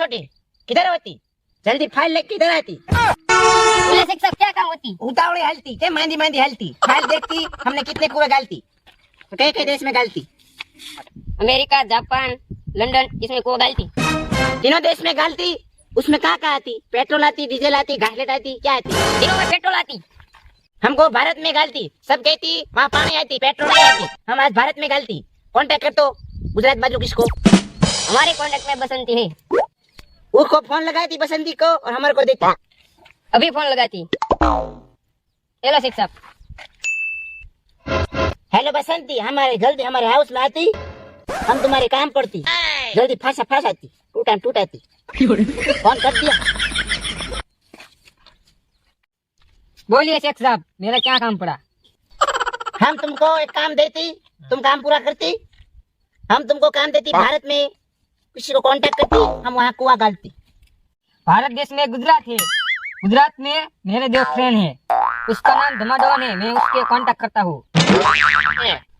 छोटी किधर होती? जल्दी फाइल लेके किधर आती? पुलिस शिक्षक क्या काम होती? उतावली हलती के मेहंदी मेहंदी हलती, फाइल देखती हमने कितने कुएं गालती, तो कई कई देश में गालती, अमेरिका, जापान, लंदन, इसमें कुआं गालती। तीनों देश में गालती। उसमें कहाँ आती? पेट्रोल आती, डीजल आती, घासलेट आती, क्या आती? तीनों में पेट्रोल आती। हमको भारत में गालती, सब कहती वहाँ पानी आती, पेट्रोल नहीं आती। हम आज भारत में गालती। कांटेक्ट कर तो गुजरात बाजू किसको? हमारे कांटेक्ट में बसंती है। उसको फोन लगाती बसंती को और हमारे को देती। अभी फोन लगाती। हेलो शिक्षक। हेलो बसंती, हमारे जल्दी हमारे हाउस में आती, हम तुम्हारे काम पड़ती, जल्दी फांसाती, टूटाती। फोन कर दिया। बोलिए शेख साहब, मेरा क्या काम पड़ा? हम तुमको एक काम देती, तुम काम पूरा करती। हम तुमको काम देती, भारत में किसी को कांटेक्ट करती, हम वहाँ कुआं गालती। भारत देश में गुजरात है। गुजरात में मेरे दो फ्रेंड है, उसका नाम धमाडोन है। मैं उसके कांटेक्ट करता हूँ।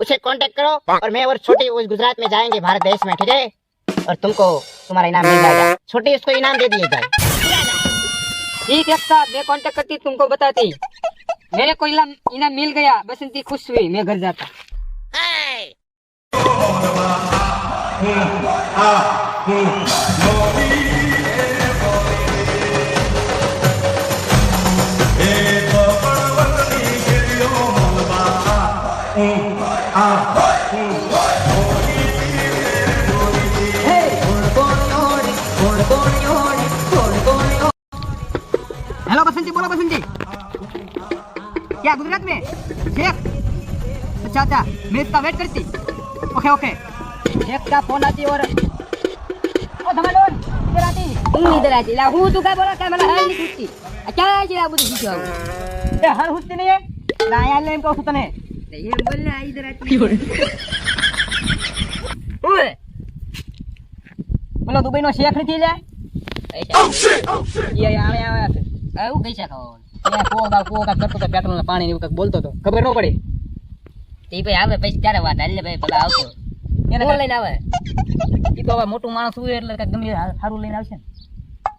उसे कांटेक्ट करो और मैं और छोटी उस गुजरात में जाएंगे भारत देश में, ठीक है? और तुमको तुम्हारा इनाम मिल जाएगा। छोटी उसको इनाम दे दिए जाए। ठीक है साहब, मैं कांटेक्ट करती तुमको बताती। मेरे को इनाम मिल गया। बसंती खुश हुई, मैं घर जाता। हेलो बसंती, बोलो बसंती। क्या गुजरात में शेख? अच्छा, मैं इसका वेट करती। ओके। शेख का फोन आती और ओ धमाडोन इधर आती। इधर आती ला हूं तू क्या बोला? क्या मला हाल नहीं पूछती? क्या है ये बुद्धि पूछो? ये हर हुस्ती नहीं है ना यार, ले इनको सुतने ये बोलने आई इधर आती। ओए बोलो दुबई नो शेख नहीं લે ये આવે છે આવું કઈ છે ખાવ એ કોકા કરતો તો પેટ્રોલ ના પાણી એવું કઈક બોલતો તો ખબર ન પડી તે ભાઈ આવે પછી ક્યારે વાત હાલે ભાઈ પેલા આવતો એને કોણ લઈને આવે? ઈ તો હવે મોટું માણસ હોય એટલે કઈક ગમે સારું લઈને આવશે ને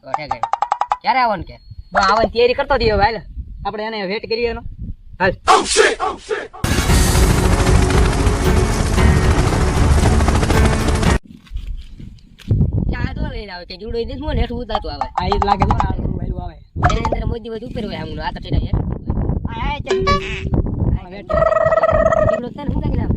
તો ઠીક છે. ક્યારે આવવાનું કે બસ આવવાની તૈયારી કરતો દીયો ભાઈ, આપણે એને વેટ કરીએ એનો. હાલ ક્યાં તો લઈને આવે કે જુડો દીસ મો નેઠું ઉતારતો આવે. આ ઈ લાગે તો આનું વેલું આવે એને અંદર મોદી વધ ઉપર હોય આમનો આ તો ટેડા યાર આ છે આ વેટ જુડો તને હું લાગે આવે.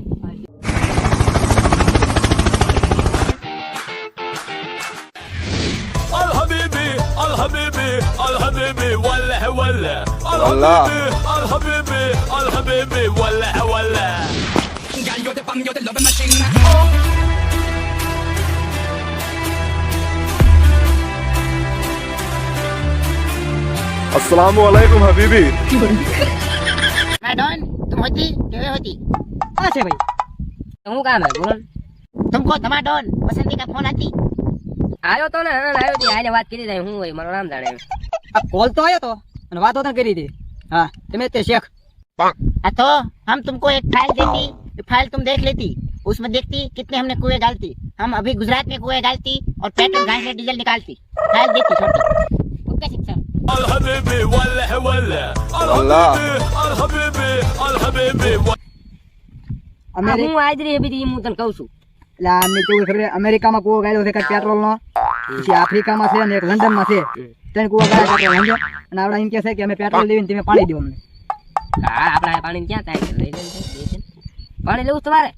الحبيبي ولا ولا الحبيبي ولا ولا yo te pam yo te love machine. अस्सलामु अलैकुम हबीबी। मैडम तुम होती केवे होती? आ છે ભાઈ હું કામ હે બોલ. तुमको धमाडोन बसंती का फोन आती? આયો તો ને આયો થી આને વાત કરી દે હું હોય મારું નામ જાણે. આ કોલ તો આયો તો અને વાતો તો કરી હતી. हाँ તમે તે शेख तो हम तुमको एक फाइल देती, फाइल तुम देख लेती, उसमें देखती कितने हमने कुएं गालती। हम अभी गुजरात में कुएं गालती और पेट्रोल घास से डीजल निकालती। फाइल देती छोटी। ओके शिक्षक। الحبيبي ولا ولا الحبيبي હું આદરી બધી હું તને કહું છું. એટલે આમને કેવું ખબર અમેરિકામાં કૂવો ગાળ્યો છે પેટ્રોલ નો, પછી આફ્રિકામાં છે ને એક લંડન માં છે. ત્રણ કૂવો ગાળ્યા છે સમજો. અને આવડા એમ કે છે કે અમે પેટ્રોલ લેવીને તમે પાણી દો અમને. હા આપણા પાણી ક્યાં થાય છે? લઈ લે પાણી લેવું તમારે?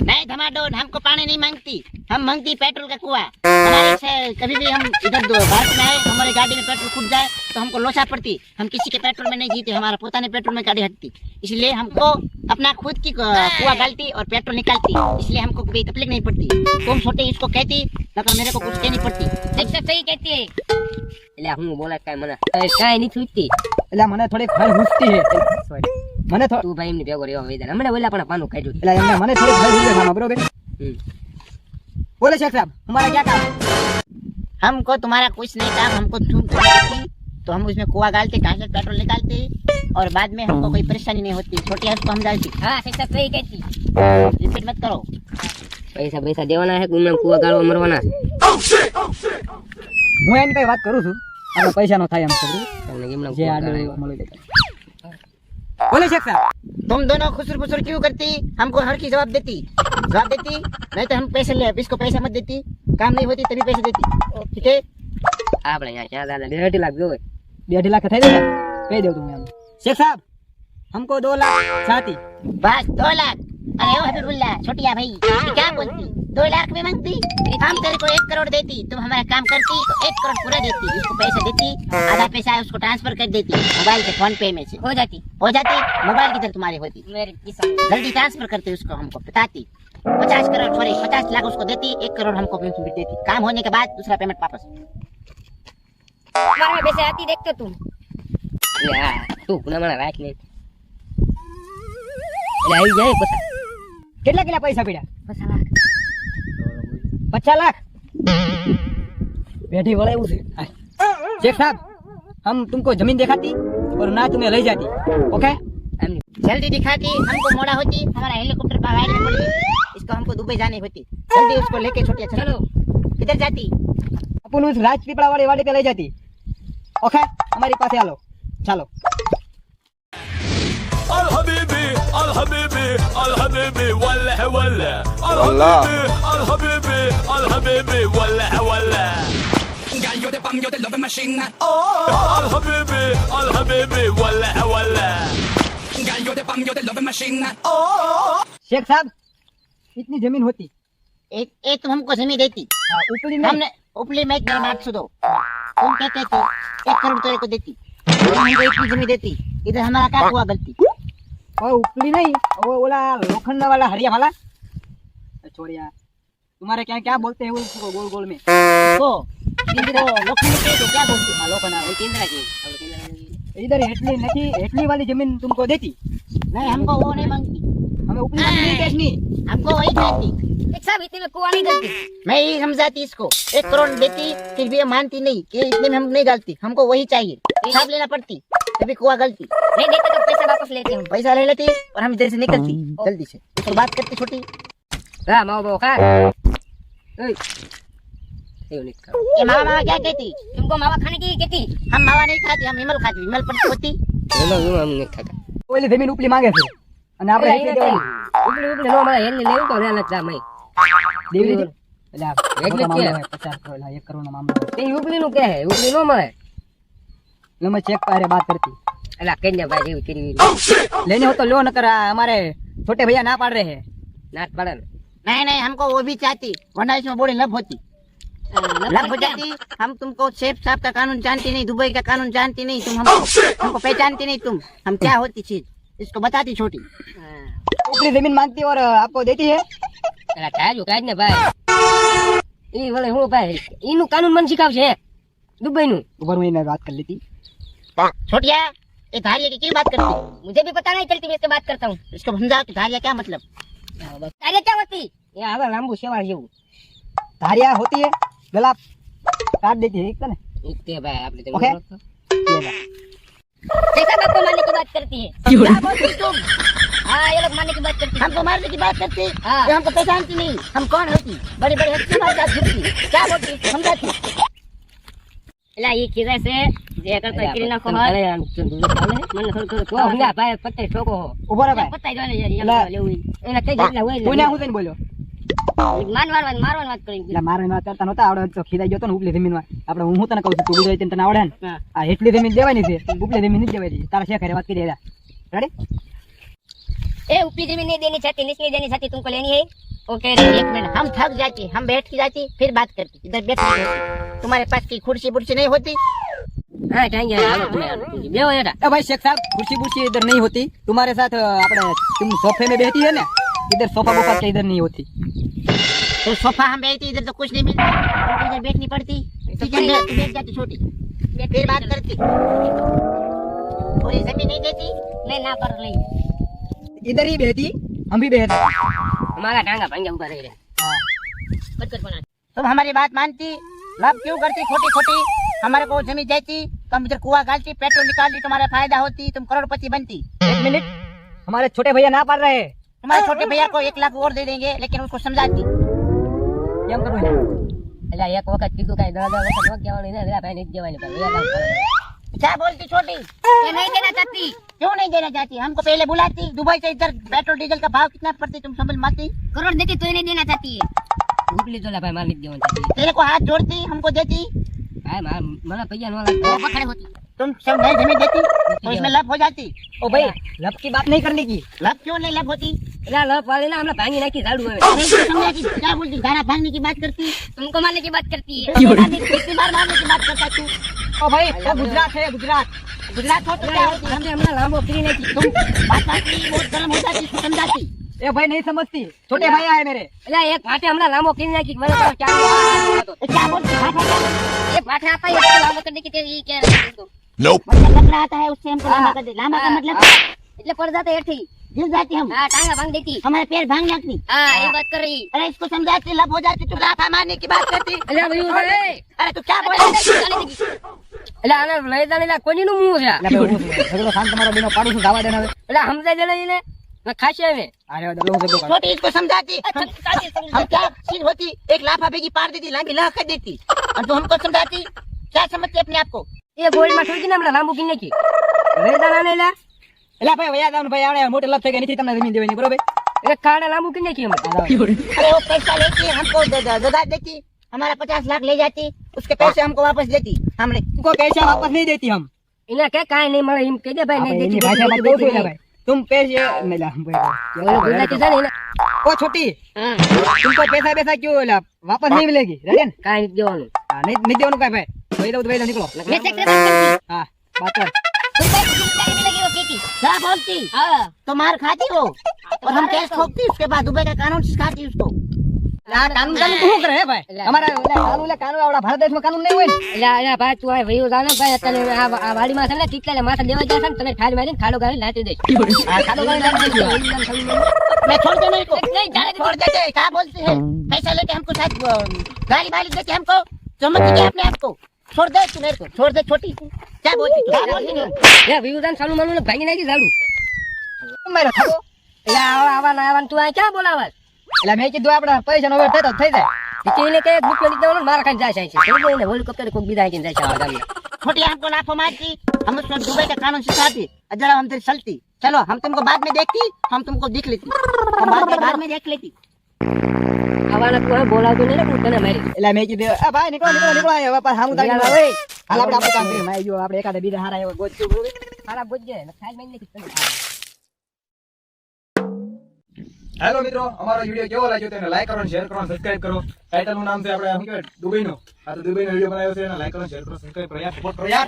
नहीं धमाडोन हमको पानी नहीं मांगती, हम मांगती पेट्रोल का कुआं। हमारे से कभी भी हम इधर भारत में आए हमारी गाड़ी में पेट्रोल फूट जाए तो हमको लोचा पड़ती। हम किसी के पेट्रोल में नहीं जीते, हमारा पोताने पेट्रोल में गाड़ी हटती, इसलिए हमको अपना खुद की कुआं गालती और पेट्रोल निकालती, इसलिए हमको कोई तकलीफ नहीं पड़ती। तुम छोटे इसको कहती लेकिन मेरे को कुछ कहनी पड़ती। शिक्षक सही कहती है. એટલે હું બોલા કાઈ મને કાઈ નહીં છૂટતી. એટલે મને થોડીક ભય હુસતી છે. મને તું ભાઈ એમની ભેગો રહ્યો વેદન હમણે બોલા પણ પાનું કાઢ્યું. એટલે એમને મને થોડીક ભય હુસતી છે બરોબર. बोले शेख साहब हमारा क्या काम? हमको तुम्हारा कुछ नहीं काम, हमको तुम करती तो हम उसमें कुआं गालते, घास से पेट्रोल निकालते और बाद में हमको कोई परेशानी नहीं होती। छोटी हंस को हम जाती। हाँ शिक्षक सही कहती. रिपीट मत करो। પૈસા પૈસા દેવાના છે ગુમરામ કુવા ગાળવા મરવાના છે હું એની કઈ વાત કરું છું આપણે પૈસા નો થાય એમ છોકરું તમને ગુમરામ જે કુવા આડે ગાળવા. મળી જાય બોલે शेख साहब तुम दोनों खुसर फुसर क्यों करती? हमको हर की जवाब देती नहीं तो हम पैसे ले इसको पैसा मत देती, काम नहीं होती तभी पैसे देती, ठीक है? આપણે અહીંયા ક્યાં દાદા 1.5 લાખ જોવે 1.5 लाख થઈ જાય કહી દઉં તું એમ शेख साहब हमको 2 लाख चाहती बस 2 लाख? अरे ओ हबीबुल्ला छोटिया भाई ये क्या बोलती? 2 लाख में मांगती? हम तेरे को 1 करोड़ देती, तुम हमारा काम करती तो 1 करोड़ पूरा देती, इसको पैसा देती, आधा पैसा उसको ट्रांसफर कर देती मोबाइल से, फोन पे में से हो जाती मोबाइल किधर तुम्हारी होती? मेरे किसान जल्दी ट्रांसफर करते उसको, हमको बताती 50 करोड़ सॉरी 50 लाख उसको देती, 1 करोड़ हमको पेमेंट देती, काम होने के बाद दूसरा पेमेंट वापस। મારા પૈસા આતી દેખતો તું લે આ તું પુના મને રાખ લે લે આવી જાય પૈસા કેટલા કેટલા પૈસા પડ્યા 50 लाख बैठी वाला उसे शेख साहब हम तुमको जमीन दिखाती और ना तुम्हें ले जाती ओके जल्दी दिखाती, हमको मोड़ा होती, हमारा हेलीकॉप्टर बाहर में पड़ी, इसको हमको दुबई जानी होती, जल्दी उसको लेके छोटिया चलो। किधर जाती? अपन उस राजपीपड़ा वाली वाड़ी पे ले जाती ओके हमारी पास आलो चलो Al Habibi, Al Habibi, Al Habibi, Wallah Wallah. Al Habibi, Al Habibi, Al Habibi, Wallah Wallah. Girl, you're the bomb, you're the love machine. Oh, Al Habibi, Al Habibi, Wallah Wallah. Girl, you're the bomb, you're the love machine. Oh. Sheikh साहब इतनी जमीन होती एक तुम हमको जमीन देती, ऊपरी नहीं हमने उपली में नहीं मार दो, तुम कहते थे 1 करोड़ तेरे को देती, तुम हमको इतनी जमीन देती, इधर हमारा क्या हुआ गलती? और ऊपरी नहीं वो बोला लोखंड वाला हरिया वाला छोड़िया तुम्हारे क्या क्या बोलते हैं वो उसको गोल गोल में वो लोखंड के तो क्या बोलते हैं? लोखंड હવે કેન્દ્ર કે इधर हेटली नहीं हेटली वाली जमीन तुमको देती नहीं हमको वो नहीं मांगती, हमें ऊपरी वाली नहीं देखनी हमको वही देती। એક સાહેબ ઇતને કુવા નહીં ગલતી मैं यही समझाती इसको, 1 करोड़ देती फिर भी ये मानती नहीं कि इतने में हम नहीं डालती, हमको वही चाहिए, हिसाब लेना पड़ती तभी कुआ गलती, નહીં દેતો તો પૈસા વાપસ લેતી હું पैसा ले लेती और हम इधर से निकलती जल्दी से, उसको बात करती छोटी। હા માવો બહુ ખા ઓય એવું નહીં ખાવ ये मामा क्या कहती? तुमको मावा खाने की कहती हम मावा नहीं खाती, हम विमल खाती, विमल पड़ती होती। એનો હું આમ નહીં ખાતા ઓલી જમીન ઉપલી માંગે છે અને આપણે હેટલી દેવાની ઉપલી ઉપલી નો મળે એને લેવું તો લેલા જા મય દેવી દીધી એટલે આ એટલે મોટો કે? મામલો છે, 50 કરોડ 1 કરોડ નો મામલો છે. તે ઉપલી નું કહે ઉપલી નો મળે એટલે मैं चेक पर बात करती એલા કન્યા ભાઈ જેવું કરી लेने हो तो लो नकर हमारे छोटे भैया ना पाड़ रहे हैं નાટ પાડે ને नहीं नहीं हमको वो भी चाहती, वरना इसमें बड़ी लब होती, लब हो जाती। हम तुमको शेफ साहब का कानून जानती नहीं, दुबई का कानून जानती नहीं, तुम हमको पहचानती नहीं, तुम हम क्या होती चीज इसको बताती छोटी। उपली जमीन मांगती और आपको देती है એલા કાજુ કાજ ને ભાઈ ઈ વળે હું ભાઈ ઈનું કાનૂન મને શીખાવશે દુબઈ નું ऊपर में बात कर लेती छोटिया ये धारिया की क्यों बात करती? मुझे भी पता नहीं चलती मैं इससे बात करता हूँ इसको समझाओ कि धारिया क्या मतलब? अरे क्या होती ये आवा लांबू सेवाળ જેવું धारिया होती है गला काट देती है ना ઈતે ભાઈ આપણે ओके कैसा बात को मारने की बात करती है क्या बोलती तुम? हाँ ये लोग मारने की बात करती है हमको मारने की बात करती, हाँ। ये हमको पहचानती नहीं, हम कौन होती? बड़ी बड़ी हस्ती हमारे साथ घूमती, क्या बोलती समझाती? એલા ઈ કીધે છે જે કરતા કરી નાખો મને થોડું થોડું કહો હુંગા ભાઈ પત્તે ઠોકો ऊपर है भाई પત્તા જોઈને યાર લેવું એના કઈ જેટલા હોય कोई ना હું તને બોલ્યો મારવાની વાત કરી એટલે મારે વાત કરતા નહોતા આવડે તો ખીદાઈ ગયો તો ને ઉપલી જમીનમાં આપણે હું તને કહું છું તું ગુજરાતી તને આવડે ને હા. આ એટલી જમીન દેવાની છે ઉપલી જમીન નથી દેવાની તારા શેખ હારે વાત કરી રહ્યા રેડી ए ऊपरी जमीन नहीं देनी चाहती निचली देनी चाहती तुमको लेनी है ओके एक मिनट, हम थक जाती, हम बैठ की जाती फिर बात करती, इधर बैठ के जाती। तुम्हारे पास की कुर्सी बुर्सी नहीं होती? हाँ जाएंगे हालो तुम्हें बेहो बेटा ए भाई शेख साहब कुर्सी बुर्सी इधर नहीं होती तुम्हारे साथ अपने तुम सोफे में बैठी है ना इधर सोफा बोफा के इधर नहीं होती तो सोफा हम बैठती इधर तो कुछ नहीं मिलता, तुमको इधर बैठनी पड़ती, तो बैठ जाती छोटी, फिर बात करती। पूरी जमीन नहीं देती? नहीं ना पर नहीं इधर ही बैठी हम भी बैठे हमारा टांगा पंजा ऊपर रह रहा हाँ। तुम हमारी बात मानती, लाभ क्यों करती खोटी खोटी? हमारे को जमीन देती तो हम इधर कुआं गालती, पेट्रोल निकालती, तुम्हारा फायदा होती, तुम करोड़पति बनती। 1 मिनट हमारे छोटे भैया ना पाड़ रहे हैं तुम्हारे छोटे भैया को 1 लाख और दे देंगे, लेकिन उसको समझाती કેમ કરવું છે? એટલે એક વખત કીધું કઈ 10 વખત ન કહેવાનું ને એટલે ભાઈ નહીં દેવાની ભાઈ વેલા क्या बोलती छोटी? ये नहीं देना चाहती क्यों नहीं देना चाहती? हमको पहले बुलाती। दुबई से इधर पेट्रोल डीजल का भाव कितना पड़ती तुम समझ माती? करोड़ देती तो ये नहीं देना चाहती है ઉપલી તો ભાઈ માર નહીં દેવાની ચાહતી तेरे को हाथ जोड़ती हमको देती। ભાઈ મને પૈસા ન લાગતા પકડે होती तुम सब नहीं जमीन देती तो इसमें लब हो जाती। ओ भाई लब की बात नहीं करने की। लब क्यों नहीं लब होती? એટલે લપ વાળી ના હમણાં ભાંગી નાખી ઝાડુ હવે नहीं तो समझा कि क्या बोलती? गाना भांगने की बात करती। तुमको मारने की बात करती है कितनी बार मारने की बात करता तू? ओ भाई वो गुजरात है गुजरात। गुजरात हो तो क्या होती? हमने हमણાં લાંબો ફરી નાખી तुम बात की बहुत गर्म हो जाती समझाती। ए भाई नहीं समझती, छोटे भाई है मेरे। એટલે એક ભાટે હમણાં લાંબો ફરી નાખી મને તો ક્યાં ये क्या बोलती? हाथ हटा। એ ભાટે आता है इसको લાંબો करने की तेरी क्या है इसको Nope. मतलब लकड़ा आता है उससे हमको लामा कर दे। लामा का मतलब એટલે પડ જાતે હેઠી गिर जाती हम। હા ટાંગા ભાંગ દેતી हमारे पैर भांग जाती। હા એ વાત कर रही अरे इसको समझाती लब हो जाती तू लाफा मारने की बात करती। એટલે ભઈ ઉભા अरे तू क्या बोल रही? એટલે આને લઈ જાણે કોની નું મું છે એટલે ભાઈ હું ઝઘડો શાંત તમારો બેનો પાડું છું જવા દેના હવે। એટલે સમજાય જણે એને ખાશે હવે અરે હવે દલો ઝઘડો छोटी इसको समझाती। हम क्या चीज होती? एक लाफा बेगी पार देती, लांगी ला कर देती और तू हमको समझाती। क्या समझती अपने आप को? એ ગોળીમાં ઠોકી ને હમણાં લાંબુ કરી નાખી લઈ જાણે ને એટલે એટલે ભાઈ વયા જાવ ભાઈ આવડે મોટે લપ થઈ ગઈ નથી તમને જમીન દેવાની બરોબર। એટલે ખાડા લાંબુ કરી નાખી હમણાં अरे वो पैसा लेती हमको दगा देती। हमारा 50 लाख ले जाती, उसके पैसे हमको वापस देती। हमने तुमको पैसा वापस नहीं देती हम। એને કે કાઈ નહીં મળે એમ કહી દે ભાઈ નહીં એની દેતી ભાષામાં કહું છું એટલે ભાઈ तुम पैसे मिला ગુજરાતી જાણે ને ओ छोटी હા तुमको पैसा पैसा क्यों मिला वापस नहीं मिलेगी रेडी કાઈ નહીં દેવાનું नहीं नहीं देવાનું કાઈ ભાઈ ભાઈ દઉં ભાઈ निकलो મેં સેક્રેટરી કરતી हाँ बात कर तुम भाई चिंता नहीं लगी वो कहती क्या बोलती? हां तो मार खाती हो और हम केस ठोकती। उसके बाद दुबई का कानून सिखाती उसको। આ કાનૂન કાનૂન તો શું કરે હે ભાઈ અમારા કાનૂન આવડા ભારત દેશમાં કાનૂન નહીં હોય ને એટલે એટલે ભાઈ તું આ વયો જાણે ભાઈ અત્યારે આ વાડીમાં છે ને ટીકલા માથે લેવા જાય છે ને તને ઠાર મારીને ખાડો ગાળી નાચી દઈશ हाँ, खादो गाड़ी नाच देती हो। मैं छोड़ दे मेरे को। नहीं, जाने दे। छोड़ देते। क्या बोलती है? पैसा लेके हमको साथ गाड़ी वाली देके हमको समझती क्या अपने आप को? छोड़ दे तू मेरे को, छोड़ दे छोटी। क्या बोलती तू? क्या बोलती है? એ વયો જાણ સાલું માનું ને ભાંગી નાખી ઝાડુ મારો થાકો એટલે આવા ના આવા તું આ ક્યાં બોલાવા એટલે મેં કીધું આપણે પૈસા નો વેટ થઈ જાય એને કે એક બુક લીધા ને મારા ખાઈને જાય છે સમજો ને હેલિકોપ્ટર કોક બીજા આવીને જાય છે આ ગામમાં छोटी हमको लाफो मारती, हम उसको दुबई का कानून सिखाती। जरा हम तेरी चलती। चलो हम तुमको बाद में देखती, हम तुमको देख लेती। हम बाद में देख लेती। આવાના કોઈ બોલાવતો નહીં ને હું તને મારી એટલે મેં કીધું આ ભાઈ નીકળો નીકળો નીકળો હવે પાછા હામું તાકી નીકળો, હવે હાલ આપણે આપણું કામ કરીએ મેં જો આપણે એકાદે બીજા હારા એવો ગોતશું બરોબર સારા બોજે ને ખાઈ મારી નાખી તને હેલો મિત્રો, અમારો વિડીયો કેવો લાગ્યો તેને લાઈક કરો, શેર કરો, સબસ્ક્રાઇબ કરો. ટાઇટલ નું નામ છે આપણે શું કહેવાય દુબઈનો. આ તો દુબઈનો વિડીયો બનાવ્યો છે, એને લાઈક કરો, શેર કરો, સબસ્ક્રાઇબ કરો યાર, સપોર્ટ કરો યાર.